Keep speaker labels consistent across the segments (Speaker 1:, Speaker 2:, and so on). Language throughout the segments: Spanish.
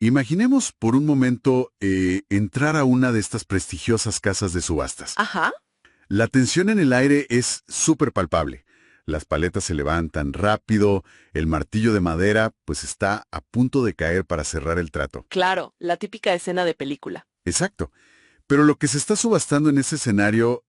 Speaker 1: Imaginemos por un momento entrar a una de estas prestigiosas casas de subastas.
Speaker 2: Ajá.
Speaker 1: La tensión en el aire es súper palpable. Las paletas se levantan rápido, el martillo de madera pues está a punto de caer para cerrar el trato.
Speaker 2: Claro, la típica escena de película.
Speaker 1: Exacto. Pero lo que se está subastando en ese escenario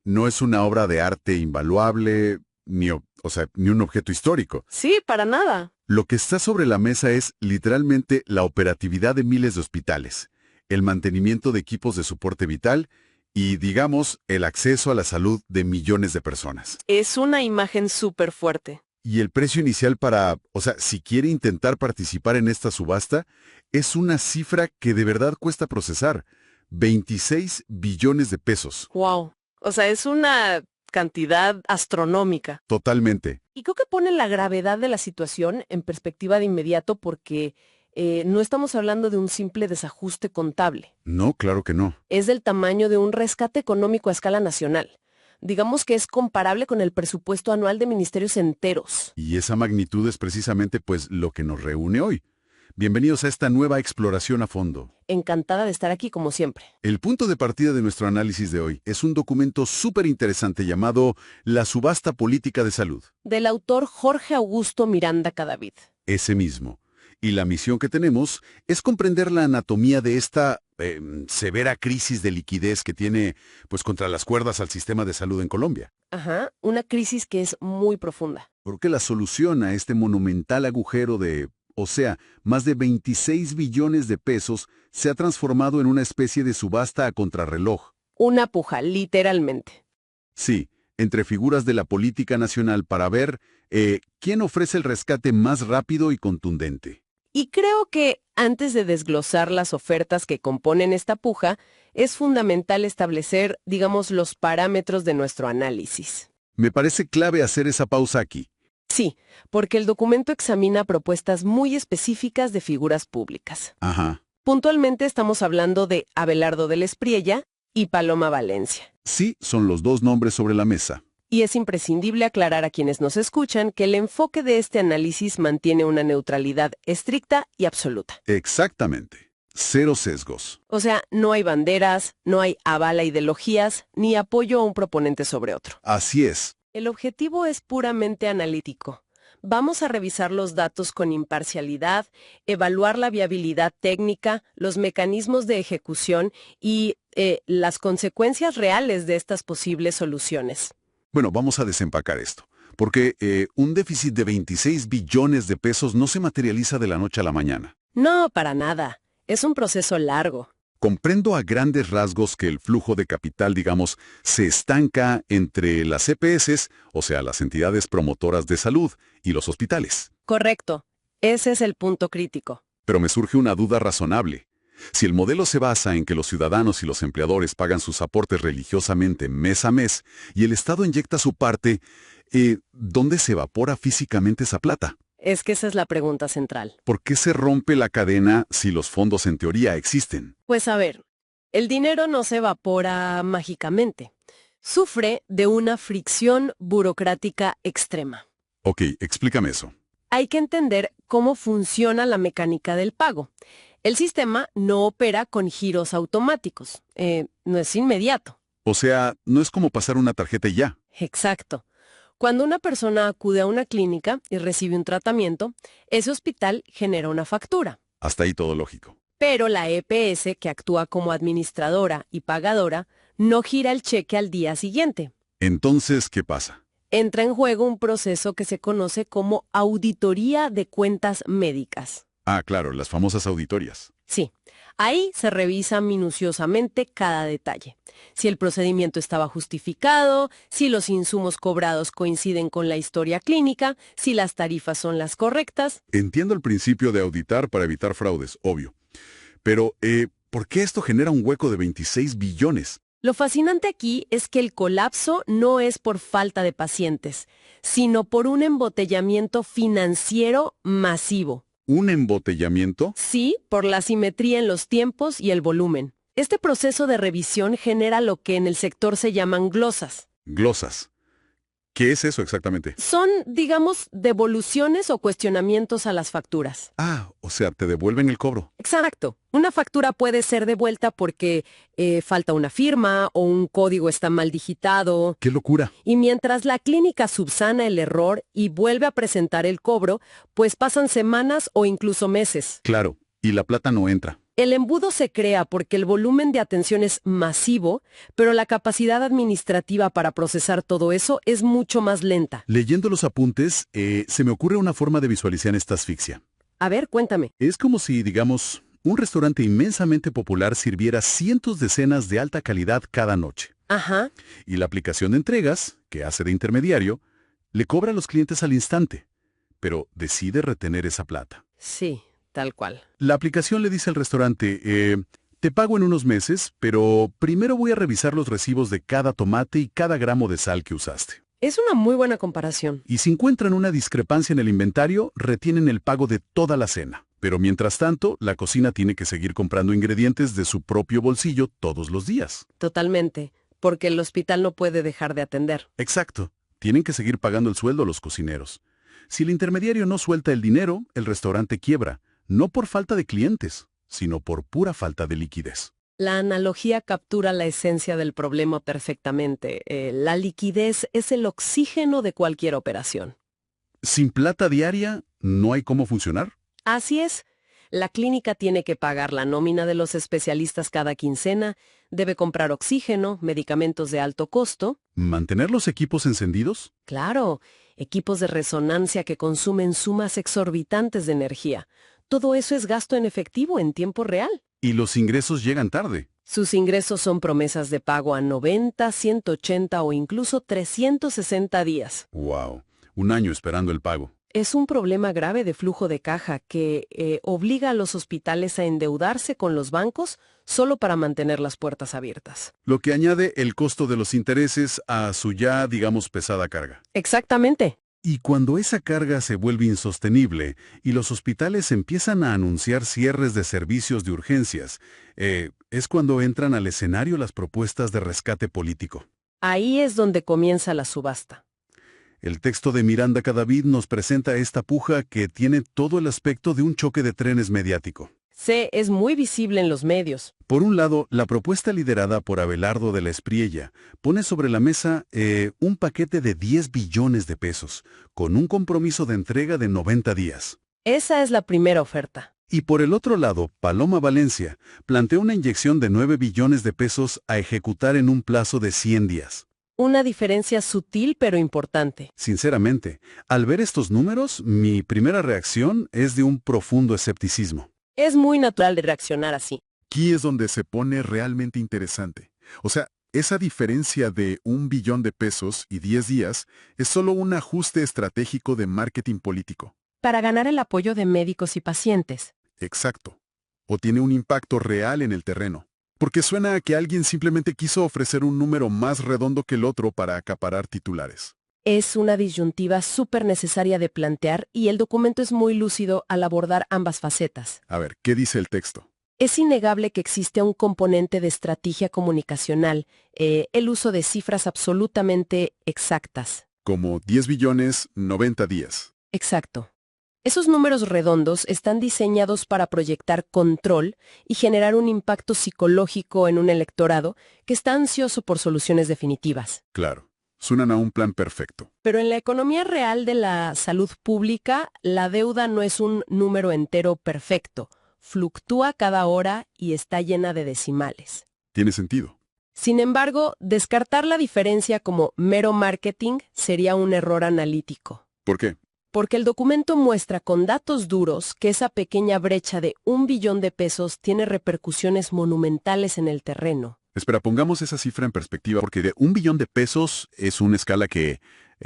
Speaker 1: no es una obra de arte invaluable, ni un objeto histórico.
Speaker 2: Sí, para nada.
Speaker 1: Lo que está sobre la mesa es literalmente la operatividad de miles de hospitales, el mantenimiento de equipos de soporte vital y, digamos, el acceso a la salud de millones de personas.
Speaker 2: Es una imagen súper fuerte.
Speaker 1: Y el precio inicial si quiere intentar participar en esta subasta, es una cifra que de verdad cuesta procesar. 26 billones de pesos.
Speaker 2: Wow. O sea, es una cantidad astronómica.
Speaker 1: Totalmente.
Speaker 2: Y creo que pone la gravedad de la situación en perspectiva de inmediato porque no estamos hablando de un simple desajuste contable.
Speaker 1: No, claro que no.
Speaker 2: Es del tamaño de un rescate económico a escala nacional. Digamos que es comparable con el presupuesto anual de ministerios enteros.
Speaker 1: Y esa magnitud es precisamente pues lo que nos reúne hoy. Bienvenidos a esta nueva exploración a fondo.
Speaker 2: Encantada de estar aquí como siempre.
Speaker 1: El punto de partida de nuestro análisis de hoy es un documento súper interesante llamado La subasta política de salud.
Speaker 2: Del autor Jorge Augusto Miranda Cadavid.
Speaker 1: Ese mismo. Y la misión que tenemos es comprender la anatomía de esta severa crisis de liquidez que tiene pues contra las cuerdas al sistema de salud en Colombia.
Speaker 2: Ajá, una crisis que es muy profunda.
Speaker 1: Porque la solución a este monumental agujero más de 26 billones de pesos se ha transformado en una especie de subasta a contrarreloj.
Speaker 2: Una puja, literalmente.
Speaker 1: Sí, entre figuras de la política nacional para ver quién ofrece el rescate más rápido y contundente.
Speaker 2: Y creo que antes de desglosar las ofertas que componen esta puja, es fundamental establecer, digamos, los parámetros de nuestro análisis.
Speaker 1: Me parece clave hacer esa pausa aquí.
Speaker 2: Sí, porque el documento examina propuestas muy específicas de figuras públicas.
Speaker 1: Ajá.
Speaker 2: Puntualmente estamos hablando de Abelardo del Espriella y Paloma Valencia.
Speaker 1: Sí, son los dos nombres sobre la mesa.
Speaker 2: Y es imprescindible aclarar a quienes nos escuchan que el enfoque de este análisis mantiene una neutralidad estricta y absoluta.
Speaker 1: Exactamente. Cero sesgos.
Speaker 2: O sea, no hay banderas, no hay aval a ideologías, ni apoyo a un proponente sobre otro.
Speaker 1: Así es.
Speaker 2: El objetivo es puramente analítico. Vamos a revisar los datos con imparcialidad, evaluar la viabilidad técnica, los mecanismos de ejecución y las consecuencias reales de estas posibles soluciones.
Speaker 1: Bueno, vamos a desempacar esto, porque un déficit de 26 billones de pesos no se materializa de la noche a la mañana.
Speaker 2: No, para nada. Es un proceso largo.
Speaker 1: Comprendo a grandes rasgos que el flujo de capital, digamos, se estanca entre las EPS, o sea, las entidades promotoras de salud, y los hospitales.
Speaker 2: Correcto. Ese es el punto crítico.
Speaker 1: Pero me surge una duda razonable. Si el modelo se basa en que los ciudadanos y los empleadores pagan sus aportes religiosamente mes a mes y el Estado inyecta su parte, ¿dónde se evapora físicamente esa plata?
Speaker 2: Es que esa es la pregunta central.
Speaker 1: ¿Por qué se rompe la cadena si los fondos en teoría existen?
Speaker 2: Pues a ver, el dinero no se evapora mágicamente. Sufre de una fricción burocrática extrema.
Speaker 1: Ok, explícame eso.
Speaker 2: Hay que entender cómo funciona la mecánica del pago. El sistema no opera con giros automáticos. No es inmediato.
Speaker 1: O sea, no es como pasar una tarjeta y ya.
Speaker 2: Exacto. Cuando una persona acude a una clínica y recibe un tratamiento, ese hospital genera una factura.
Speaker 1: Hasta ahí todo lógico.
Speaker 2: Pero la EPS, que actúa como administradora y pagadora, no gira el cheque al día siguiente.
Speaker 1: Entonces, ¿qué pasa?
Speaker 2: Entra en juego un proceso que se conoce como auditoría de cuentas médicas.
Speaker 1: Ah, claro, las famosas auditorias.
Speaker 2: Sí, ahí se revisa minuciosamente cada detalle. Si el procedimiento estaba justificado, si los insumos cobrados coinciden con la historia clínica, si las tarifas son las correctas.
Speaker 1: Entiendo el principio de auditar para evitar fraudes, obvio. Pero, ¿por qué esto genera un hueco de 26 billones?
Speaker 2: Lo fascinante aquí es que el colapso no es por falta de pacientes, sino por un embotellamiento financiero masivo.
Speaker 1: ¿Un embotellamiento?
Speaker 2: Sí, por la simetría en los tiempos y el volumen. Este proceso de revisión genera lo que en el sector se llaman glosas.
Speaker 1: Glosas. ¿Qué es eso exactamente?
Speaker 2: Son, digamos, devoluciones o cuestionamientos a las facturas.
Speaker 1: Ah, o sea, te devuelven el cobro.
Speaker 2: Exacto. Una factura puede ser devuelta porque falta una firma o un código está mal digitado.
Speaker 1: ¡Qué locura!
Speaker 2: Y mientras la clínica subsana el error y vuelve a presentar el cobro, pues pasan semanas o incluso meses.
Speaker 1: Claro, y la plata no entra.
Speaker 2: El embudo se crea porque el volumen de atención es masivo, pero la capacidad administrativa para procesar todo eso es mucho más lenta.
Speaker 1: Leyendo los apuntes, se me ocurre una forma de visualizar esta asfixia.
Speaker 2: A ver, cuéntame.
Speaker 1: Es como si, digamos, un restaurante inmensamente popular sirviera cientos de cenas de alta calidad cada noche.
Speaker 2: Ajá.
Speaker 1: Y la aplicación de entregas, que hace de intermediario, le cobra a los clientes al instante, pero decide retener esa plata.
Speaker 2: Sí, tal cual.
Speaker 1: La aplicación le dice al restaurante, te pago en unos meses, pero primero voy a revisar los recibos de cada tomate y cada gramo de sal que usaste.
Speaker 2: Es una muy buena comparación.
Speaker 1: Y si encuentran una discrepancia en el inventario, retienen el pago de toda la cena. Pero mientras tanto, la cocina tiene que seguir comprando ingredientes de su propio bolsillo todos los días.
Speaker 2: Totalmente, porque el hospital no puede dejar de atender.
Speaker 1: Exacto. Tienen que seguir pagando el sueldo a los cocineros. Si el intermediario no suelta el dinero, el restaurante quiebra. No por falta de clientes, sino por pura falta de liquidez.
Speaker 2: La analogía captura la esencia del problema perfectamente. La liquidez es el oxígeno de cualquier operación.
Speaker 1: Sin plata diaria, ¿no hay cómo funcionar?
Speaker 2: Así es. La clínica tiene que pagar la nómina de los especialistas cada quincena, debe comprar oxígeno, medicamentos de alto costo.
Speaker 1: ¿Mantener los equipos encendidos?
Speaker 2: Claro, equipos de resonancia que consumen sumas exorbitantes de energía. Todo eso es gasto en efectivo en tiempo real.
Speaker 1: Y los ingresos llegan tarde.
Speaker 2: Sus ingresos son promesas de pago a 90, 180 o incluso 360 días.
Speaker 1: ¡Wow! Un año esperando el pago.
Speaker 2: Es un problema grave de flujo de caja que obliga a los hospitales a endeudarse con los bancos solo para mantener las puertas abiertas.
Speaker 1: Lo que añade el costo de los intereses a su ya, digamos, pesada carga.
Speaker 2: Exactamente.
Speaker 1: Y cuando esa carga se vuelve insostenible y los hospitales empiezan a anunciar cierres de servicios de urgencias, es cuando entran al escenario las propuestas de rescate político.
Speaker 2: Ahí es donde comienza la subasta.
Speaker 1: El texto de Miranda Cadavid nos presenta esta puja que tiene todo el aspecto de un choque de trenes mediático.
Speaker 2: Es muy visible en los medios.
Speaker 1: Por un lado, la propuesta liderada por Abelardo de la Espriella pone sobre la mesa un paquete de 10 billones de pesos, con un compromiso de entrega de 90 días.
Speaker 2: Esa es la primera oferta.
Speaker 1: Y por el otro lado, Paloma Valencia plantea una inyección de 9 billones de pesos a ejecutar en un plazo de 100 días.
Speaker 2: Una diferencia sutil pero importante.
Speaker 1: Sinceramente, al ver estos números, mi primera reacción es de un profundo escepticismo.
Speaker 2: Es muy natural de reaccionar así.
Speaker 3: Aquí es donde se pone realmente interesante. O sea, esa diferencia de 1 billón de pesos y 10 días es solo un ajuste estratégico de marketing político.
Speaker 2: Para ganar el apoyo de médicos y pacientes.
Speaker 3: Exacto. O tiene un impacto real en el terreno. Porque suena a que alguien simplemente quiso ofrecer un número más redondo que el otro para acaparar titulares.
Speaker 2: Es una disyuntiva súper necesaria de plantear y el documento es muy lúcido al abordar ambas facetas.
Speaker 3: A ver, ¿qué dice el texto?
Speaker 2: Es innegable que existe un componente de estrategia comunicacional, el uso de cifras absolutamente exactas.
Speaker 3: Como 10 billones, 90 días.
Speaker 2: Exacto. Esos números redondos están diseñados para proyectar control y generar un impacto psicológico en un electorado que está ansioso por soluciones definitivas.
Speaker 3: Claro, suenan a un plan perfecto.
Speaker 2: Pero en la economía real de la salud pública, la deuda no es un número entero perfecto. Fluctúa cada hora y está llena de decimales.
Speaker 3: Tiene sentido.
Speaker 2: Sin embargo, descartar la diferencia como mero marketing sería un error analítico.
Speaker 3: ¿Por qué?
Speaker 2: Porque el documento muestra con datos duros que esa pequeña brecha de 1 billón de pesos tiene repercusiones monumentales en el terreno.
Speaker 1: Espera, pongamos esa cifra en perspectiva, porque de 1 billón de pesos es una escala que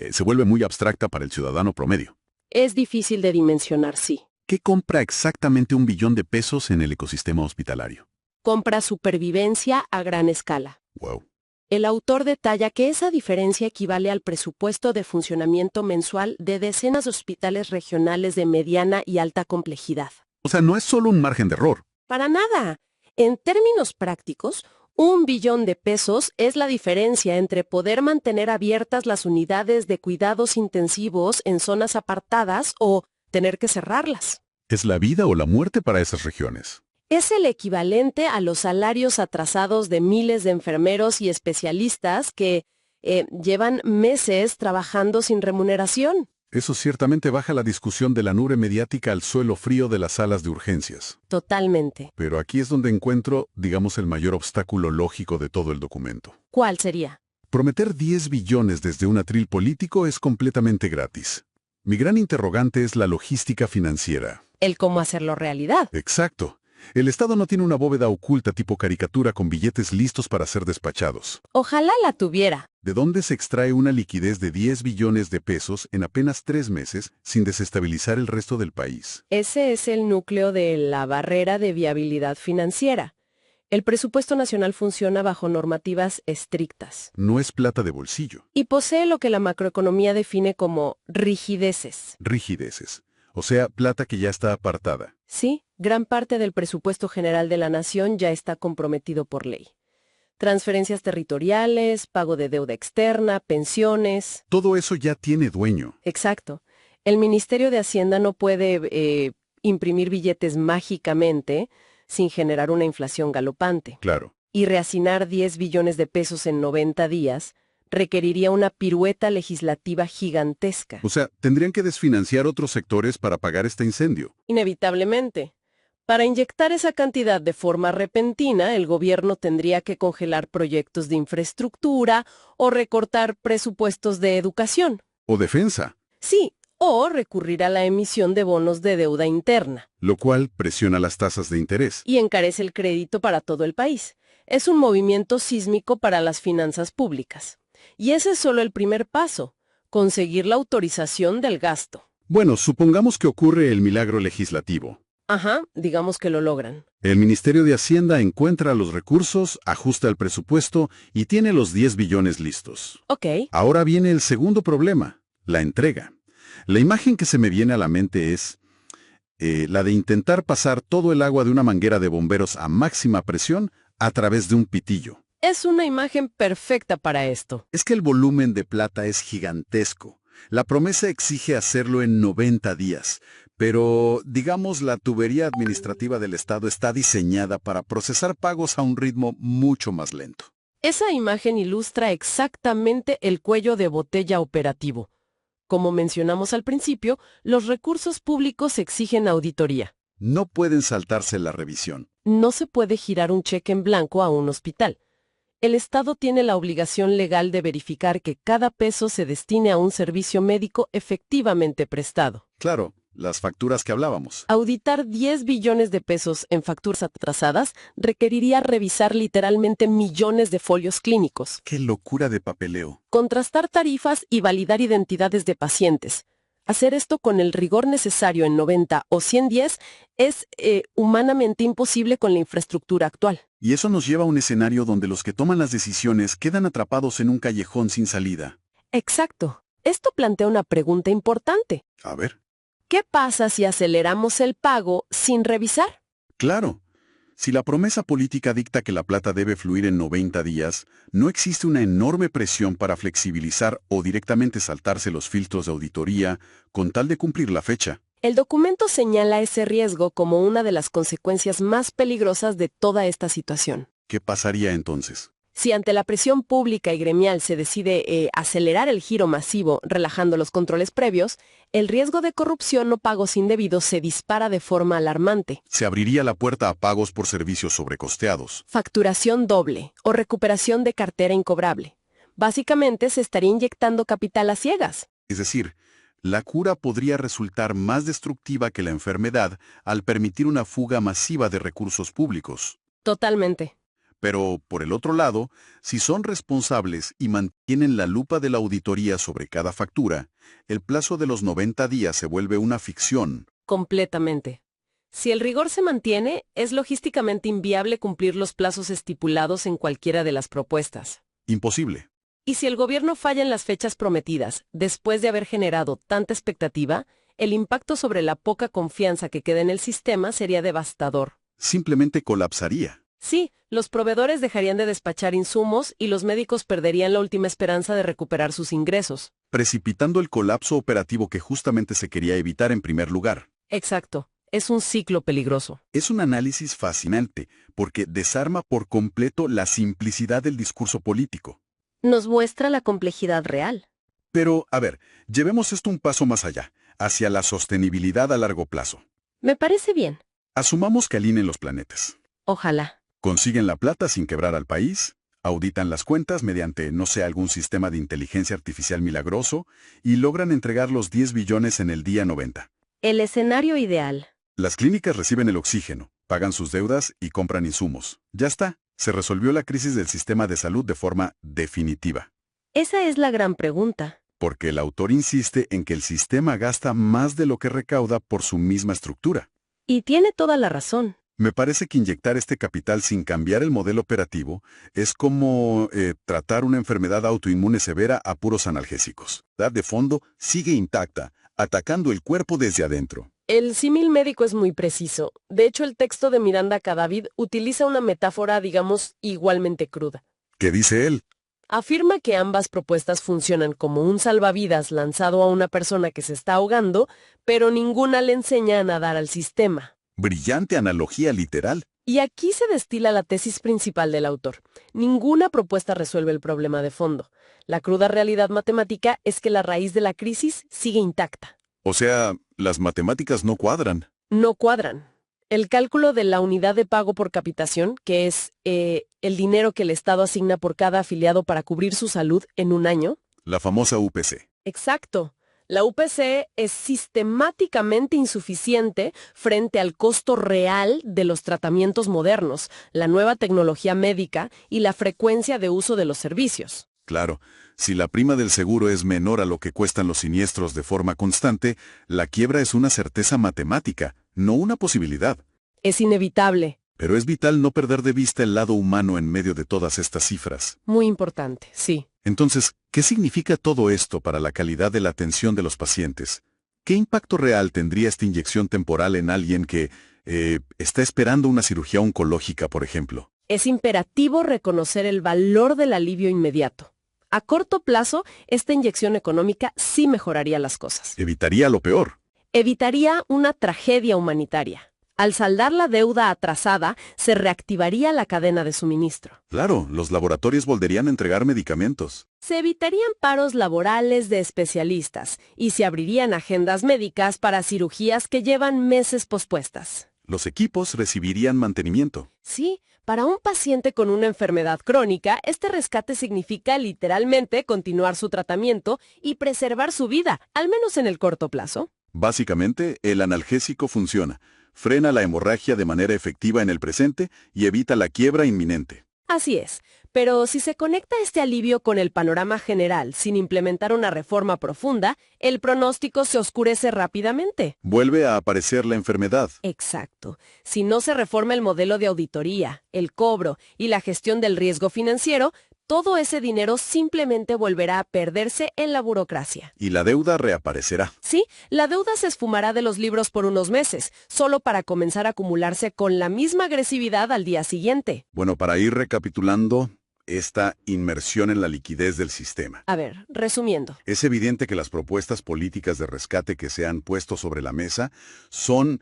Speaker 1: se vuelve muy abstracta para el ciudadano promedio.
Speaker 2: Es difícil de dimensionar, sí.
Speaker 1: ¿Qué compra exactamente 1 billón de pesos en el ecosistema hospitalario?
Speaker 2: Compra supervivencia a gran escala.
Speaker 1: Wow.
Speaker 2: El autor detalla que esa diferencia equivale al presupuesto de funcionamiento mensual de decenas de hospitales regionales de mediana y alta complejidad.
Speaker 1: O sea, no es solo un margen de error.
Speaker 2: Para nada. En términos prácticos, 1 billón de pesos es la diferencia entre poder mantener abiertas las unidades de cuidados intensivos en zonas apartadas o tener que cerrarlas.
Speaker 1: Es la vida o la muerte para esas regiones.
Speaker 2: Es el equivalente a los salarios atrasados de miles de enfermeros y especialistas que llevan meses trabajando sin remuneración.
Speaker 1: Eso ciertamente baja la discusión de la nube mediática al suelo frío de las salas de urgencias.
Speaker 2: Totalmente.
Speaker 1: Pero aquí es donde encuentro, digamos, el mayor obstáculo lógico de todo el documento.
Speaker 2: ¿Cuál sería?
Speaker 1: Prometer 10 billones desde un atril político es completamente gratis. Mi gran interrogante es la logística financiera.
Speaker 2: El cómo hacerlo realidad.
Speaker 1: Exacto. El Estado no tiene una bóveda oculta tipo caricatura con billetes listos para ser despachados.
Speaker 2: Ojalá la tuviera.
Speaker 1: ¿De dónde se extrae una liquidez de 10 billones de pesos en apenas 3 meses sin desestabilizar el resto del país?
Speaker 2: Ese es el núcleo de la barrera de viabilidad financiera. El presupuesto nacional funciona bajo normativas estrictas.
Speaker 1: No es plata de bolsillo.
Speaker 2: Y posee lo que la macroeconomía define como rigideces.
Speaker 1: Rigideces. O sea, plata que ya está apartada.
Speaker 2: Sí, gran parte del presupuesto general de la nación ya está comprometido por ley. Transferencias territoriales, pago de deuda externa, pensiones.
Speaker 1: Todo eso ya tiene dueño.
Speaker 2: Exacto. El Ministerio de Hacienda no puede imprimir billetes mágicamente sin generar una inflación galopante.
Speaker 1: Claro.
Speaker 2: Y reasignar 10 billones de pesos en 90 días requeriría una pirueta legislativa gigantesca.
Speaker 1: O sea, tendrían que desfinanciar otros sectores para pagar este incendio.
Speaker 2: Inevitablemente. Para inyectar esa cantidad de forma repentina, el gobierno tendría que congelar proyectos de infraestructura o recortar presupuestos de educación.
Speaker 1: O defensa.
Speaker 2: Sí, o recurrir a la emisión de bonos de deuda interna.
Speaker 1: Lo cual presiona las tasas de interés.
Speaker 2: Y encarece el crédito para todo el país. Es un movimiento sísmico para las finanzas públicas. Y ese es solo el primer paso, conseguir la autorización del gasto.
Speaker 1: Bueno, supongamos que ocurre el milagro legislativo.
Speaker 2: Ajá, digamos que lo logran.
Speaker 1: El Ministerio de Hacienda encuentra los recursos, ajusta el presupuesto y tiene los 10 billones listos.
Speaker 2: Ok.
Speaker 1: Ahora viene el segundo problema, la entrega. La imagen que se me viene a la mente es la de intentar pasar todo el agua de una manguera de bomberos a máxima presión a través de un pitillo.
Speaker 2: Es una imagen perfecta para esto.
Speaker 1: Es que el volumen de plata es gigantesco. La promesa exige hacerlo en 90 días, pero, digamos, la tubería administrativa del Estado está diseñada para procesar pagos a un ritmo mucho más lento.
Speaker 2: Esa imagen ilustra exactamente el cuello de botella operativo. Como mencionamos al principio, los recursos públicos exigen auditoría.
Speaker 1: No pueden saltarse la revisión.
Speaker 2: No se puede girar un cheque en blanco a un hospital. El Estado tiene la obligación legal de verificar que cada peso se destine a un servicio médico efectivamente prestado.
Speaker 1: Claro, las facturas que hablábamos.
Speaker 2: Auditar 10 billones de pesos en facturas atrasadas requeriría revisar literalmente millones de folios clínicos,
Speaker 1: ¡Qué locura de papeleo!
Speaker 2: contrastar tarifas y validar identidades de pacientes. Hacer esto con el rigor necesario en 90 o 100 días es humanamente imposible con la infraestructura actual.
Speaker 1: Y eso nos lleva a un escenario donde los que toman las decisiones quedan atrapados en un callejón sin salida.
Speaker 2: Exacto. Esto plantea una pregunta importante.
Speaker 1: A ver.
Speaker 2: ¿Qué pasa si aceleramos el pago sin revisar?
Speaker 1: Claro. Si la promesa política dicta que la plata debe fluir en 90 días, no existe una enorme presión para flexibilizar o directamente saltarse los filtros de auditoría con tal de cumplir la fecha.
Speaker 2: El documento señala ese riesgo como una de las consecuencias más peligrosas de toda esta situación.
Speaker 1: ¿Qué pasaría entonces?
Speaker 2: Si ante la presión pública y gremial se decide acelerar el giro masivo relajando los controles previos, el riesgo de corrupción o pagos indebidos se dispara de forma alarmante.
Speaker 1: Se abriría la puerta a pagos por servicios sobrecosteados.
Speaker 2: Facturación doble o recuperación de cartera incobrable. Básicamente se estaría inyectando capital a ciegas.
Speaker 1: Es decir, la cura podría resultar más destructiva que la enfermedad al permitir una fuga masiva de recursos públicos.
Speaker 2: Totalmente.
Speaker 1: Pero, por el otro lado, si son responsables y mantienen la lupa de la auditoría sobre cada factura, el plazo de los 90 días se vuelve una ficción.
Speaker 2: Completamente. Si el rigor se mantiene, es logísticamente inviable cumplir los plazos estipulados en cualquiera de las propuestas.
Speaker 1: Imposible.
Speaker 2: Y si el gobierno falla en las fechas prometidas, después de haber generado tanta expectativa, el impacto sobre la poca confianza que queda en el sistema sería devastador.
Speaker 1: Simplemente colapsaría.
Speaker 2: Sí, los proveedores dejarían de despachar insumos y los médicos perderían la última esperanza de recuperar sus ingresos.
Speaker 1: Precipitando el colapso operativo que justamente se quería evitar en primer lugar.
Speaker 2: Exacto. Es un ciclo peligroso.
Speaker 1: Es un análisis fascinante, porque desarma por completo la simplicidad del discurso político.
Speaker 2: Nos muestra la complejidad real.
Speaker 1: Pero, a ver, llevemos esto un paso más allá, hacia la sostenibilidad a largo plazo.
Speaker 2: Me parece bien.
Speaker 1: Asumamos que alineen los planetas.
Speaker 2: Ojalá.
Speaker 1: Consiguen la plata sin quebrar al país, auditan las cuentas mediante, no sé, algún sistema de inteligencia artificial milagroso y logran entregar los 10 billones en el día 90.
Speaker 2: El escenario ideal.
Speaker 1: Las clínicas reciben el oxígeno, pagan sus deudas y compran insumos. Ya está, se resolvió la crisis del sistema de salud de forma definitiva.
Speaker 2: Esa es la gran pregunta.
Speaker 1: Porque el autor insiste en que el sistema gasta más de lo que recauda por su misma estructura.
Speaker 2: Y tiene toda la razón.
Speaker 1: Me parece que inyectar este capital sin cambiar el modelo operativo es como tratar una enfermedad autoinmune severa a puros analgésicos. La edad de fondo sigue intacta, atacando el cuerpo desde adentro.
Speaker 2: El símil médico es muy preciso. De hecho, el texto de Miranda Cadavid utiliza una metáfora, digamos, igualmente cruda.
Speaker 1: ¿Qué dice él?
Speaker 2: Afirma que ambas propuestas funcionan como un salvavidas lanzado a una persona que se está ahogando, pero ninguna le enseña a nadar al sistema.
Speaker 1: Brillante analogía literal.
Speaker 2: Y aquí se destila la tesis principal del autor. Ninguna propuesta resuelve el problema de fondo. La cruda realidad matemática es que la raíz de la crisis sigue intacta.
Speaker 1: O sea, las matemáticas no cuadran.
Speaker 2: No cuadran. El cálculo de la unidad de pago por capitación, que es el dinero que el Estado asigna por cada afiliado para cubrir su salud en un año.
Speaker 1: La famosa UPC.
Speaker 2: Exacto. La UPC es sistemáticamente insuficiente frente al costo real de los tratamientos modernos, la nueva tecnología médica y la frecuencia de uso de los servicios.
Speaker 1: Claro, si la prima del seguro es menor a lo que cuestan los siniestros de forma constante, la quiebra es una certeza matemática, no una posibilidad.
Speaker 2: Es inevitable.
Speaker 1: Pero es vital no perder de vista el lado humano en medio de todas estas cifras.
Speaker 2: Muy importante, sí.
Speaker 1: Entonces, ¿qué significa todo esto para la calidad de la atención de los pacientes? ¿Qué impacto real tendría esta inyección temporal en alguien que está esperando una cirugía oncológica, por ejemplo?
Speaker 2: Es imperativo reconocer el valor del alivio inmediato. A corto plazo, esta inyección económica sí mejoraría las cosas.
Speaker 1: Evitaría lo peor.
Speaker 2: Evitaría una tragedia humanitaria. Al saldar la deuda atrasada, se reactivaría la cadena de suministro.
Speaker 1: Claro, los laboratorios volverían a entregar medicamentos.
Speaker 2: Se evitarían paros laborales de especialistas y se abrirían agendas médicas para cirugías que llevan meses pospuestas.
Speaker 1: Los equipos recibirían mantenimiento.
Speaker 2: Sí, para un paciente con una enfermedad crónica, este rescate significa literalmente continuar su tratamiento y preservar su vida, al menos en el corto plazo.
Speaker 1: Básicamente, el analgésico funciona. Frena la hemorragia de manera efectiva en el presente y evita la quiebra inminente.
Speaker 2: Así es, pero si se conecta este alivio con el panorama general sin implementar una reforma profunda, el pronóstico se oscurece rápidamente.
Speaker 1: Vuelve a aparecer la enfermedad.
Speaker 2: Exacto. Si no se reforma el modelo de auditoría, el cobro y la gestión del riesgo financiero, todo ese dinero simplemente volverá a perderse en la burocracia.
Speaker 1: Y la deuda reaparecerá.
Speaker 2: Sí, la deuda se esfumará de los libros por unos meses, solo para comenzar a acumularse con la misma agresividad al día siguiente.
Speaker 1: Bueno, para ir recapitulando, esta inmersión en la liquidez del sistema.
Speaker 2: A ver, resumiendo.
Speaker 1: Es evidente que las propuestas políticas de rescate que se han puesto sobre la mesa son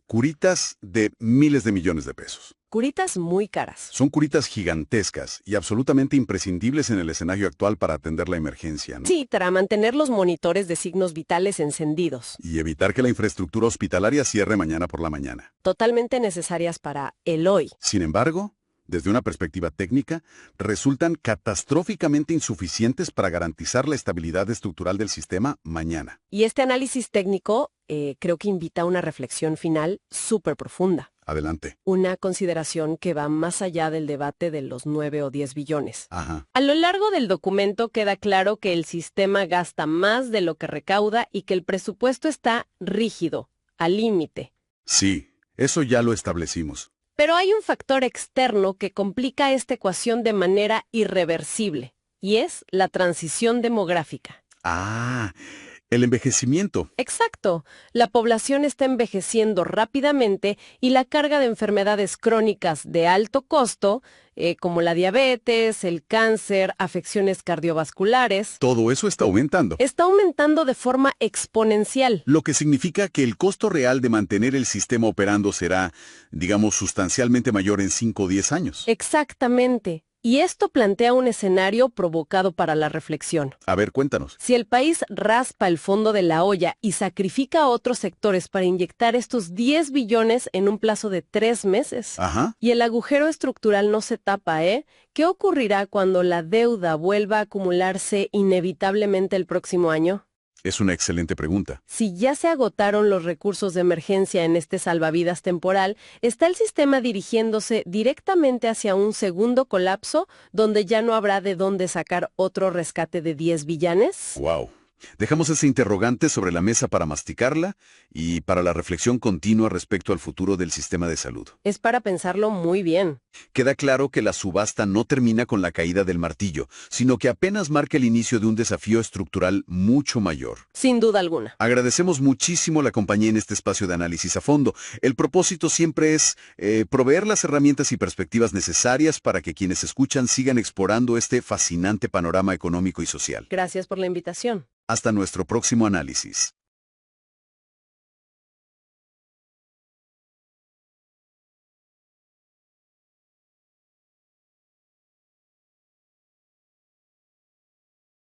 Speaker 1: curitas de miles de millones de pesos.
Speaker 2: Curitas muy caras.
Speaker 1: Son curitas gigantescas y absolutamente imprescindibles en el escenario actual para atender la emergencia, ¿no?
Speaker 2: Sí, para mantener los monitores de signos vitales encendidos.
Speaker 1: Y evitar que la infraestructura hospitalaria cierre mañana por la mañana.
Speaker 2: Totalmente necesarias para el hoy.
Speaker 1: Sin embargo, desde una perspectiva técnica, resultan catastróficamente insuficientes para garantizar la estabilidad estructural del sistema mañana.
Speaker 2: Y este análisis técnico creo que invita a una reflexión final súper profunda.
Speaker 1: Adelante.
Speaker 2: Una consideración que va más allá del debate de los 9 o 10 billones.
Speaker 1: Ajá.
Speaker 2: A lo largo del documento queda claro que el sistema gasta más de lo que recauda y que el presupuesto está rígido, al límite.
Speaker 1: Sí, eso ya lo establecimos.
Speaker 2: Pero hay un factor externo que complica esta ecuación de manera irreversible, y es la transición demográfica.
Speaker 1: Ah, El envejecimiento.
Speaker 2: Exacto. La población está envejeciendo rápidamente y la carga de enfermedades crónicas de alto costo, como la diabetes, el cáncer, afecciones cardiovasculares,
Speaker 1: Todo eso está aumentando.
Speaker 2: está aumentando de forma exponencial.
Speaker 1: Lo que significa que el costo real de mantener el sistema operando será, digamos, sustancialmente mayor en 5 o 10 años.
Speaker 2: Exactamente. Y esto plantea un escenario provocado para la reflexión.
Speaker 1: A ver, cuéntanos.
Speaker 2: Si el país raspa el fondo de la olla y sacrifica a otros sectores para inyectar estos 10 billones en un plazo de 3 meses,
Speaker 1: Ajá.
Speaker 2: y el agujero estructural no se tapa, ¿qué ocurrirá cuando la deuda vuelva a acumularse inevitablemente el próximo año?
Speaker 1: Es una excelente pregunta.
Speaker 2: Si ya se agotaron los recursos de emergencia en este salvavidas temporal, ¿está el sistema dirigiéndose directamente hacia un segundo colapso donde ya no habrá de dónde sacar otro rescate de 10 billanes?
Speaker 1: Wow. Dejamos ese interrogante sobre la mesa para masticarla y para la reflexión continua respecto al futuro del sistema de salud.
Speaker 2: Es para pensarlo muy bien.
Speaker 1: Queda claro que la subasta no termina con la caída del martillo, sino que apenas marca el inicio de un desafío estructural mucho mayor.
Speaker 2: Sin duda alguna.
Speaker 1: Agradecemos muchísimo la compañía en este espacio de análisis a fondo. El propósito siempre es proveer las herramientas y perspectivas necesarias para que quienes escuchan sigan explorando este fascinante panorama económico y social.
Speaker 2: Gracias por la invitación.
Speaker 1: Hasta nuestro próximo análisis.